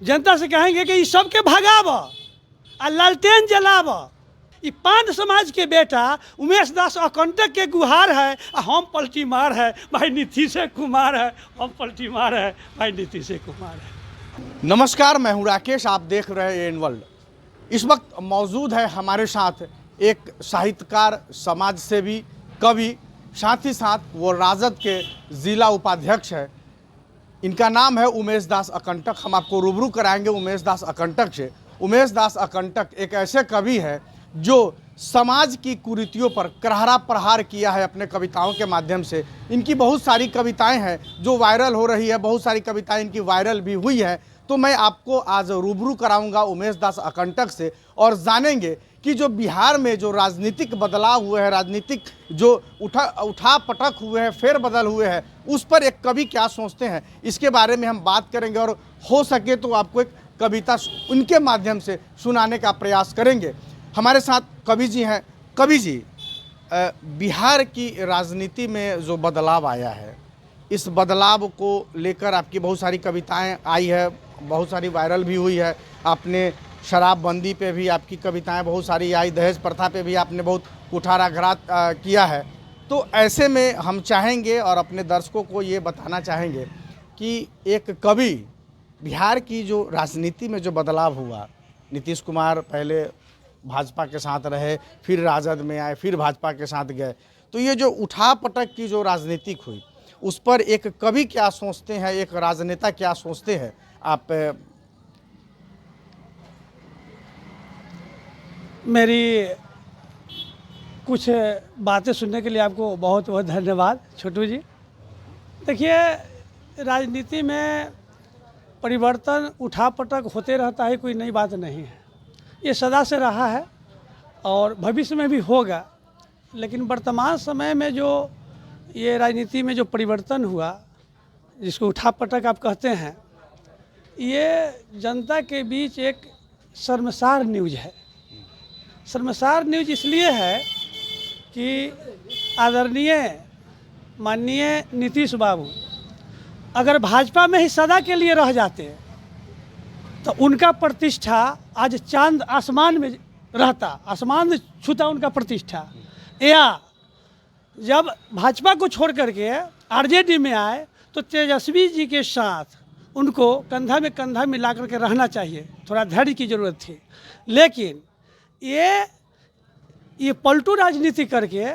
जनता से कहेंगे कि इस सबके भगाव आ लालटेन जलाव। ई पांड समाज के बेटा उमेश दास अकंटक के गुहार है आ हम पलटी मार है भाई नीतीश कुमार है, हम पलटी मार है भाई नीतीश कुमार है। नमस्कार, मैं हूं राकेश, आप देख रहे हैं एन वर्ल्ड। इस वक्त मौजूद है हमारे साथ एक साहित्यकार, समाज सेवी, कवि, साथ ही साथ वो राजद के जिला उपाध्यक्ष है। इनका नाम है उमेश दास अकंटक। हम आपको रूबरू कराएंगे उमेश दास अकंटक से। उमेश दास अकंटक एक ऐसे कवि है जो समाज की कुरीतियों पर करारा प्रहार किया है अपने कविताओं के माध्यम से। इनकी बहुत सारी कविताएं हैं जो वायरल हो रही है, बहुत सारी कविताएं इनकी वायरल भी हुई है। तो मैं आपको आज रूबरू कराऊंगा उमेश दास अकंटक से और जानेंगे कि जो बिहार में जो राजनीतिक बदलाव हुए हैं, राजनीतिक जो उठा पटक हुए हैं, फेरबदल हुए हैं, उस पर एक कवि क्या सोचते हैं, इसके बारे में हम बात करेंगे और हो सके तो आपको एक कविता उनके माध्यम से सुनाने का प्रयास करेंगे। हमारे साथ कवि जी हैं। कवि जी, बिहार की राजनीति में जो बदलाव आया है, इस बदलाव को लेकर आपकी बहुत सारी कविताएं आई है, बहुत सारी वायरल भी हुई है। आपने शराबबंदी पे भी आपकी कविताएं बहुत सारी आई, दहेज प्रथा पे भी आपने बहुत कुठाराघात किया है। तो ऐसे में हम चाहेंगे और अपने दर्शकों को ये बताना चाहेंगे कि एक कवि, बिहार की जो राजनीति में जो बदलाव हुआ, नीतीश कुमार पहले भाजपा के साथ रहे, फिर राजद में आए, फिर भाजपा के साथ गए, तो ये जो उठा पटक की जो राजनीतिक हुई, उस पर एक कवि क्या सोचते हैं, एक राजनेता क्या सोचते हैं, आप मेरी कुछ बातें सुनने के लिए आपको बहुत बहुत धन्यवाद छोटू जी। देखिए, राजनीति में परिवर्तन उठापटक होते रहता है, कोई नई बात नहीं है। ये सदा से रहा है और भविष्य में भी होगा। लेकिन वर्तमान समय में जो ये राजनीति में जो परिवर्तन हुआ, जिसको उठापटक आप कहते हैं, ये जनता के बीच एक शर्मसार न्यूज़ है। शर्मसार न्यूज़ इसलिए है कि आदरणीय माननीय नीतीश बाबू अगर भाजपा में ही सदा के लिए रह जाते तो उनका प्रतिष्ठा आज चांद आसमान में रहता, आसमान छूता उनका प्रतिष्ठा। या जब भाजपा को छोड़ करके आरजेडी में आए तो तेजस्वी जी के साथ उनको कंधा में कंधा मिला करके रहना चाहिए, थोड़ा धैर्य की ज़रूरत थी। लेकिन ये पलटू राजनीति करके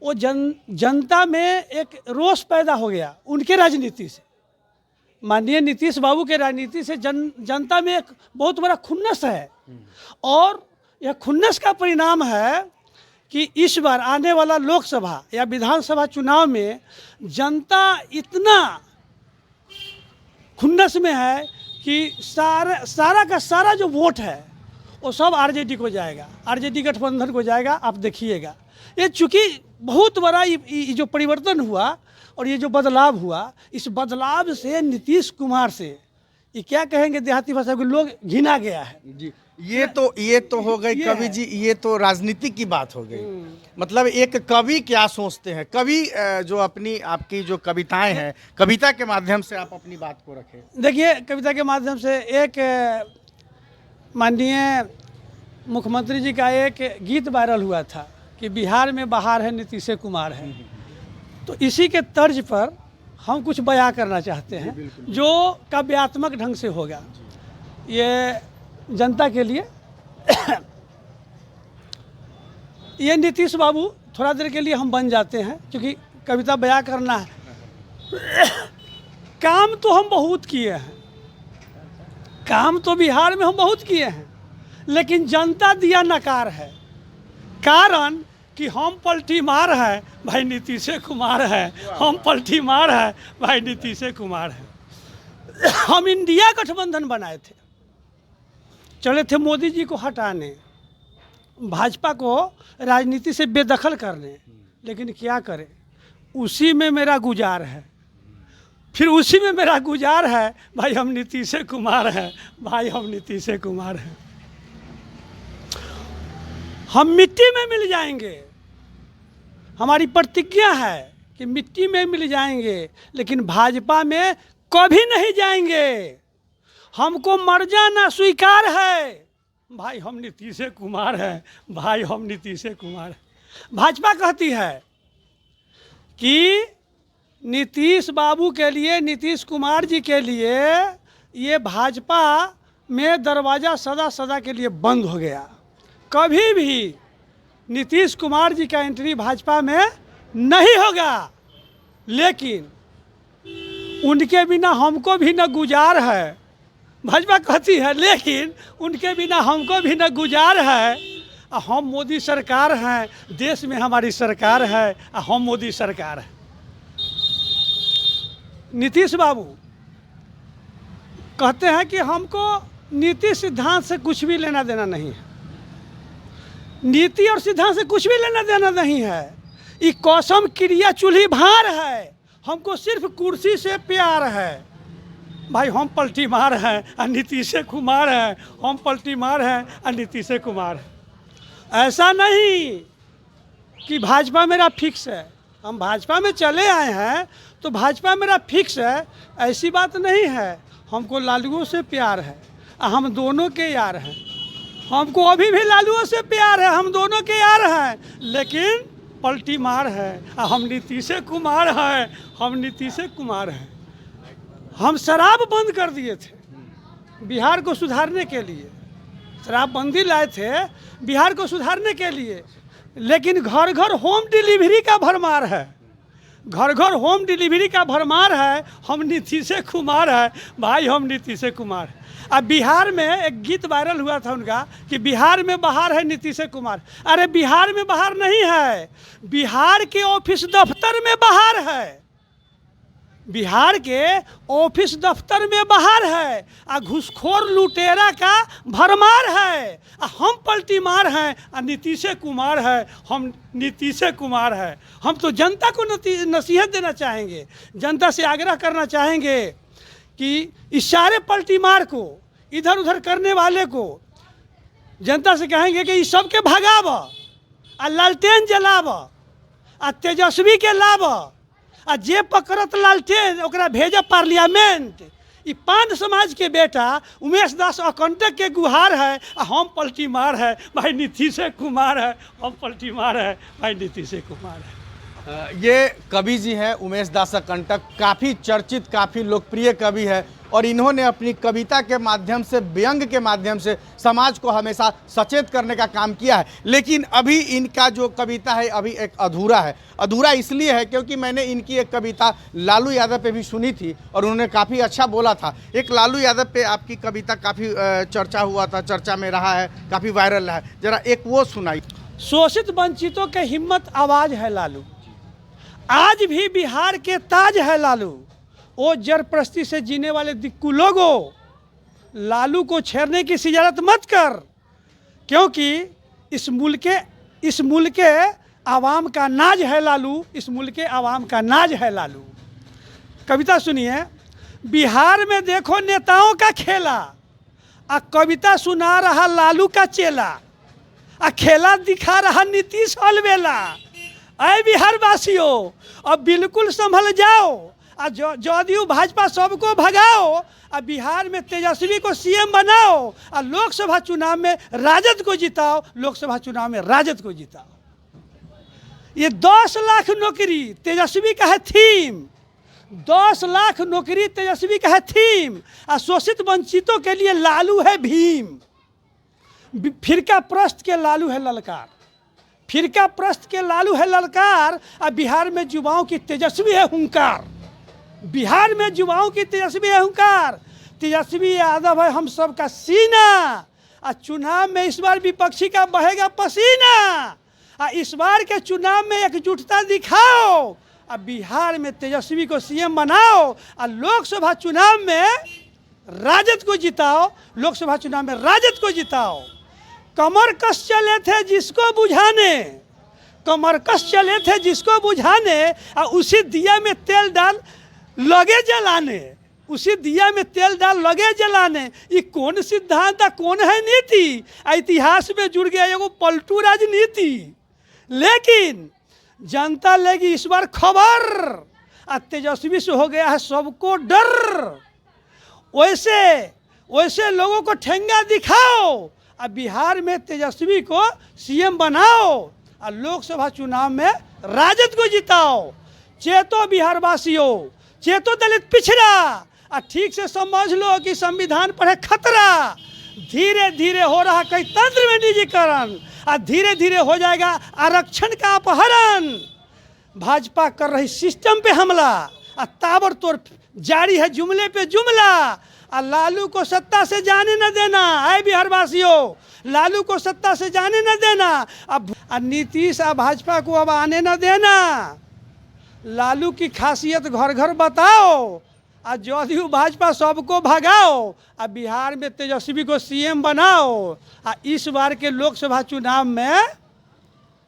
वो जनता में एक रोष पैदा हो गया उनके राजनीति से। माननीय नीतीश बाबू के राजनीति से जनता में एक बहुत बड़ा खुन्नस है और यह खुन्नस का परिणाम है कि इस बार आने वाला लोकसभा या विधानसभा चुनाव में जनता इतना खुन्नस में है कि सारा का सारा जो वोट है वो सब आरजेडी को जाएगा, आरजेडी गठबंधन को जाएगा। आप देखिएगा, ये चूँकि बहुत बड़ा ये जो परिवर्तन हुआ और ये जो बदलाव हुआ, इस बदलाव से नीतीश कुमार से ये क्या कहेंगे देहाती भाषा के लोग, घिना गया है जी। ये तो हो गई कवि जी, ये तो राजनीति की बात हो गई। मतलब एक कवि क्या सोचते हैं, कवि जो आपकी जो कविताएं हैं, कविता के माध्यम से आप अपनी बात को रखें। देखिए, कविता के माध्यम से एक माननीय मुख्यमंत्री जी का एक गीत वायरल हुआ था कि बिहार में बहार है नीतीश कुमार है। तो इसी के तर्ज पर हम कुछ बयां करना चाहते हैं जो काव्यात्मक ढंग से होगा ये जनता के लिए। ये नीतीश बाबू थोड़ा देर के लिए हम बन जाते हैं क्योंकि कविता बयां करना है। काम तो हम बहुत किए हैं, काम तो बिहार में हम बहुत किए हैं, लेकिन जनता दिया नकार है। कारण कि हम पलटी मार है भाई नीतीश कुमार है, हम पलटी मार है भाई नीतीश कुमार है। हम इंडिया गठबंधन बनाए थे, चले थे मोदी जी को हटाने, भाजपा को राजनीति से बेदखल करने, लेकिन क्या करें, उसी में मेरा गुजार है। फिर उसी में मेरा गुजार है भाई हम नीतीश कुमार हैं, भाई हम नीतीश कुमार हैं। हम मिट्टी में मिल जाएंगे, हमारी प्रतिज्ञा है कि मिट्टी में मिल जाएंगे, लेकिन भाजपा में कभी नहीं जाएंगे। हमको मर जाना स्वीकार है। भाई हम नीतीश कुमार हैं, भाई हम नीतीश कुमार हैं। भाजपा कहती है कि नीतीश बाबू के लिए, नीतीश कुमार जी के लिए ये भाजपा में दरवाज़ा सदा सदा के लिए बंद हो गया। कभी भी नीतीश कुमार जी का एंट्री भाजपा में नहीं होगा। लेकिन उनके बिना हमको भी न गुजार है, भाजपा कहती है, लेकिन उनके बिना हमको भी न गुजार है। हम मोदी सरकार हैं, देश में हमारी सरकार है, हम मोदी सरकार है। नीतीश बाबू कहते हैं कि हमको नीति सिद्धांत से कुछ भी लेना देना नहीं है, नीति और सिद्धांत से कुछ भी लेना देना नहीं है। ये कसम क्रिया चूल्ही भार है, हमको सिर्फ कुर्सी से प्यार है। भाई हम पलटी मार हैं और नीतीश कुमार हैं, हम पलटी मार हैं और नीतीश कुमार हैं। ऐसा नहीं कि भाजपा मेरा फिक्स है, हम भाजपा में चले आए हैं तो भाजपा मेरा फिक्स है, ऐसी बात नहीं है। हमको लालुओं से प्यार है, हम दोनों के यार हैं। हमको अभी भी लालुओं से प्यार है, हम दोनों के यार हैं। लेकिन पलटी मार है, हम नीतीश कुमार हैं, हम नीतीश कुमार हैं। हम शराब बंद कर दिए थे बिहार को सुधारने के लिए, शराबबंदी लाए थे बिहार को सुधारने के लिए। लेकिन घर घर होम डिलीवरी का भरमार है, घर घर होम डिलीवरी का भरमार है। हम नीतीश कुमार है, भाई हम नीतीश कुमार है। अब बिहार में एक गीत वायरल हुआ था उनका कि बिहार में बाहर है नीतीश कुमार। अरे बिहार में बाहर नहीं है, बिहार के ऑफिस दफ्तर में बाहर है, बिहार के ऑफिस दफ्तर में बाहर है। आ घूसखोर लुटेरा का भरमार है। हम पलटी मार हैं और नीतीश कुमार है, हम नीतीश कुमार है। हम तो जनता को नसीहत देना चाहेंगे, जनता से आग्रह करना चाहेंगे कि इस सारे पलटी मार को, इधर उधर करने वाले को जनता से कहेंगे कि इस सबके भगाव आ लालटेन जलाव आ तेजस्वी के लाभ आ जे पकड़त लालटेन ओकरा भेजब पार्लियामेंट। ई पान समाज के बेटा उमेश दास अकंटक के गुहार है, हम पलटी मार है, भाई नीतीश कुमार है, हम पलटी मार है, भाई नीतीश कुमार है। ये कवि जी हैं उमेश दास कंटक, काफ़ी चर्चित, काफ़ी लोकप्रिय कवि है और इन्होंने अपनी कविता के माध्यम से, व्यंग के माध्यम से समाज को हमेशा सचेत करने का काम किया है। लेकिन अभी इनका जो कविता है अभी एक अधूरा है। अधूरा इसलिए है क्योंकि मैंने इनकी एक कविता लालू यादव पे भी सुनी थी और उन्होंने काफ़ी अच्छा बोला था। एक लालू यादव पे आपकी कविता काफ़ी चर्चा हुआ था, चर्चा में रहा है, काफ़ी वायरल रहा है, जरा एक वो सुनाई। शोषित वंचितों के हिम्मत आवाज है लालू, आज भी बिहार के ताज है लालू। ओ जरप्रस्ती से जीने वाले दिक्कू लोगों, लालू को छेड़ने की सिजारत मत कर, क्योंकि इस मुल्क के आवाम का नाज है लालू, इस मुल्क के आवाम का नाज है लालू। कविता सुनिए। बिहार में देखो नेताओं का खेला, आ कविता सुना रहा लालू का चेला, आ खेला दिखा रहा नीतीश अलवेला। अय बिहार वासियों, अब बिल्कुल संभल जाओ, जदयू भाजपा सबको भगाओ, अब बिहार में तेजस्वी को सीएम बनाओ, और लोकसभा चुनाव में राजद को जिताओ, लोकसभा चुनाव में राजद को जिताओ। ये 10 लाख नौकरी तेजस्वी का है थीम, 10 लाख नौकरी तेजस्वी का है थीम। और शोषित वंचितों के लिए लालू है भीम। फिरका प्रस्त के लालू है ललकार, फिरका प्रस्त के लालू है ललकार। और बिहार में युवाओं की तेजस्वी है हुंकार, बिहार में युवाओं की तेजस्वी है हुंकार। तेजस्वी यादव है हम सब का सीना, और चुनाव में इस बार विपक्षी का बहेगा पसीना। और इस बार के चुनाव में एकजुटता दिखाओ, और बिहार में तेजस्वी को सीएम बनाओ, और लोकसभा चुनाव में राजद को जिताओ, लोकसभा चुनाव में राजद को जिताओ। कमर कस चले थे जिसको बुझाने, कमर कस चले थे जिसको बुझाने, और उसी दिया में तेल डाल लगे जलाने, उसी दिया में तेल डाल लगे जलाने। ये कौन सिद्धांत, कौन है नीति? इतिहास में जुड़ गया एगो पलटू राजनीति। लेकिन जनता लेगी इस बार खबर, और तेजस्वी से हो गया है सबको डर। वैसे वैसे लोगों को ठेंगा दिखाओ, अब बिहार में तेजस्वी को सीएम बनाओ और लोकसभा चुनाव में राजद को जिताओ। चेतो बिहार वासियों, चेतो दलित पिछड़ा, और ठीक से समझ लो कि संविधान पर है खतरा। धीरे धीरे हो रहा कई तंत्र में निजीकरण, और धीरे धीरे हो जाएगा आरक्षण का अपहरण। भाजपा कर रही सिस्टम पे हमला, और ताबड़तोड़ जारी है जुमले पे जुमला। और लालू को सत्ता से जाने न देना, आए बिहार वासियों, लालू को सत्ता से जाने न देना। अब नीतीश और भाजपा को अब आने न देना। लालू की खासियत घर घर बताओ, और जदयू भाजपा सबको भगाओ, और बिहार में तेजस्वी को सीएम बनाओ, और इस बार के लोकसभा चुनाव में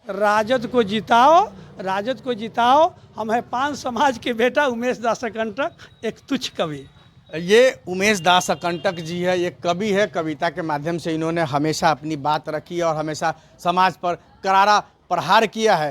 राजद को जिताओ, राजद को जिताओ। हम है 5 समाज के बेटा उमेश दास कंटक, एक तुच्छ कवि। ये उमेश दास कंटक जी है, ये कवि है। कविता के माध्यम से इन्होंने हमेशा अपनी बात रखी और हमेशा समाज पर करारा प्रहार किया है।